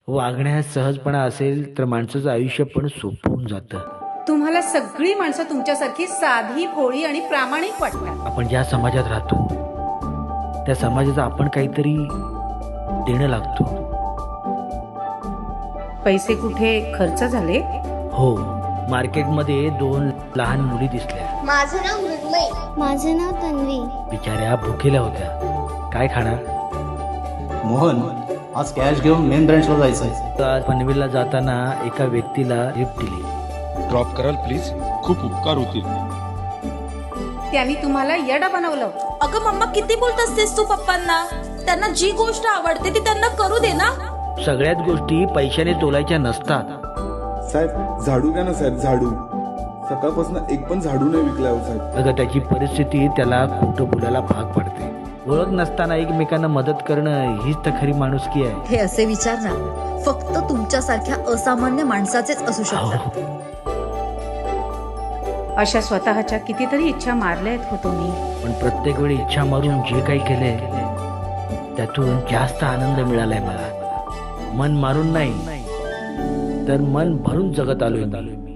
वागण्यात सहजपणा असेल तर माणसाचं आयुष्य पण सोपं होऊन जातं. तुम्हाला सगळी माणसं तुमच्यासारखी साधी, भोळी आणि प्रामाणिक वाटतात. आपण ज्या समाजात राहतो त्या समाजाचं आपण काहीतरी देणं लागतो. पैसे कुठे खर्च झाले? हो, मार्केटमध्ये 2 लहान मुली दिसल्या. माझं नाव मृण्मयी. माझं नाव तन्वी. बिचाऱ्या भुकेल्या होत्या. काय खाणार? मोहन, आज कॅश घेऊन मेन ब्रांचला जायचं आहे. आज पनवेलला जाताना एका व्यक्तीला लिफ्ट दिली. ड्रॉप कराल प्लीज, खूप उपकार होतील. त्यांनी तुम्हाला येडा बनवलं. अगं मम्मा, किती बोलत असतेस तू पप्पांना? त्यांना जी गोष्ट आवडते ती त्यांना करू दे ना. सगळ्याच गोष्टी पैशाने तोलायच्या नसतात. साहेब झाडू घ्या ना साहेब, झाडू. सकाळपासून एक पण झाडू नाही विकला हो साहेब. अगं त्याची परिस्थिती त्याला खोटं बोलायला भाग पडते. ओळख नसताना एकमेकांना मदत करणं हीच तर खरी माणुसकी आहे. हे असे विचार ना फक्त तुमच्यासारख्या असामान्य माणसाचेच असू शकतात. अशा स्वतःच्या कितीतरी इच्छा मारल्यात होतो मी. पण प्रत्येक वेळी इच्छा मारून जे काही केलंय त्यातून जास्त आनंद मिळालाय मला. मन मारून नाही तर मन भरून जगत आलोय मी.